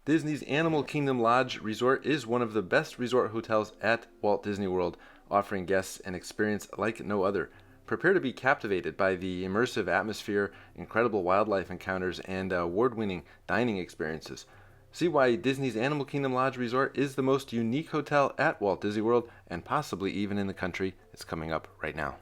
Disney's Animal Kingdom Lodge Resort is one of the best resort hotels at Walt Disney World, offering guests an experience like no other. Prepare to be captivated by the immersive atmosphere, incredible wildlife encounters, and award-winning dining experiences. See why Disney's Animal Kingdom Lodge Resort is the most unique hotel at Walt Disney World and possibly even in the country. It's coming up right now.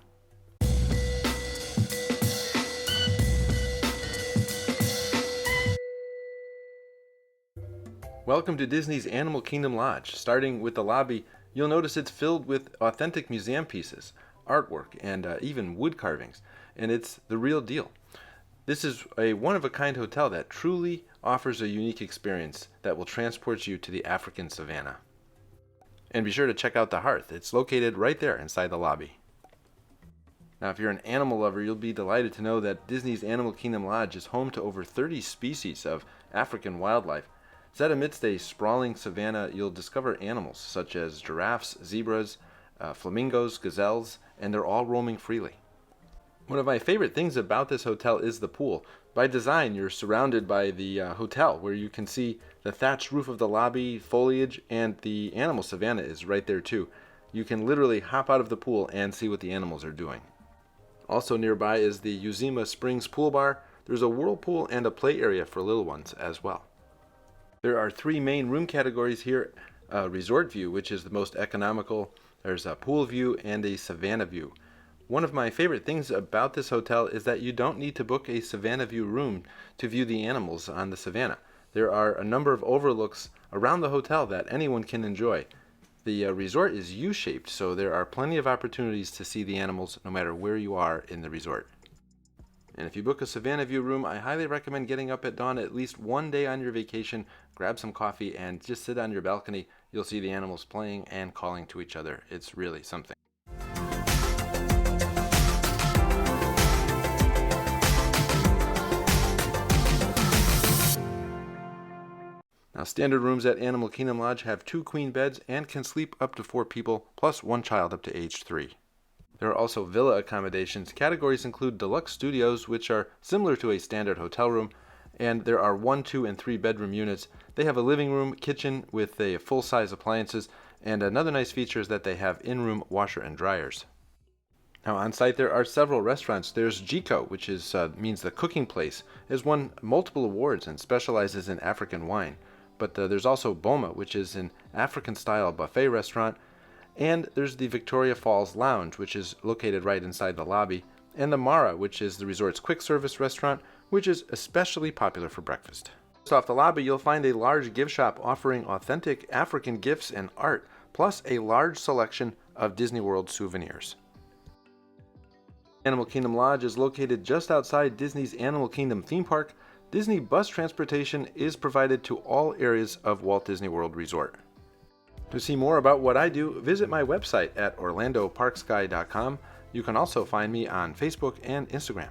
Welcome to Disney's Animal Kingdom Lodge. Starting with the lobby, you'll notice it's filled with authentic museum pieces, artwork, and even wood carvings, and it's the real deal. This is a one-of-a-kind hotel that truly offers a unique experience that will transport you to the African Savanna. And be sure to check out the hearth. It's located right there inside the lobby. Now, if you're an animal lover, you'll be delighted to know that Disney's Animal Kingdom Lodge is home to over 30 species of African wildlife. Set amidst a sprawling savanna, you'll discover animals such as giraffes, zebras, flamingos, gazelles, and they're all roaming freely. One of my favorite things about this hotel is the pool. By design, you're surrounded by the hotel, where you can see the thatched roof of the lobby, foliage, and the animal savanna is right there too. You can literally hop out of the pool and see what the animals are doing. Also nearby is the Uzima Springs Pool Bar. There's a whirlpool and a play area for little ones as well. There are three main room categories here. Resort view, which is the most economical. There's a pool view and a savanna view. One of my favorite things about this hotel is that you don't need to book a savanna view room to view the animals on the savanna. There are a number of overlooks around the hotel that anyone can enjoy. The resort is U-shaped, so there are plenty of opportunities to see the animals no matter where you are in the resort. And if you book a Savanna View room, I highly recommend getting up at dawn at least one day on your vacation, grab some coffee, and just sit on your balcony. You'll see the animals playing and calling to each other. It's really something. Now, standard rooms at Animal Kingdom Lodge have 2 queen beds and can sleep up to 4 people, plus 1 child up to age 3. There are also villa accommodations. Categories include deluxe studios, which are similar to a standard hotel room, and there are 1, 2, and 3 bedroom units. They have a living room, kitchen with a full-size appliances, and another nice feature is that they have in-room washer and dryers. Now, on site there are several restaurants. There's Jiko, which means the cooking place, has won multiple awards and specializes in African wine. But there's also Boma, which is an African-style buffet restaurant. And there's the Victoria Falls Lounge, which is located right inside the lobby, and the Mara, which is the resort's quick service restaurant, which is especially popular for breakfast. Just off the lobby, you'll find a large gift shop offering authentic African gifts and art, plus a large selection of Disney World souvenirs. Animal Kingdom Lodge is located just outside Disney's Animal Kingdom theme park. Disney bus transportation is provided to all areas of Walt Disney World Resort. To see more about what I do, visit my website at orlandoparksguy.com. You can also find me on Facebook and Instagram.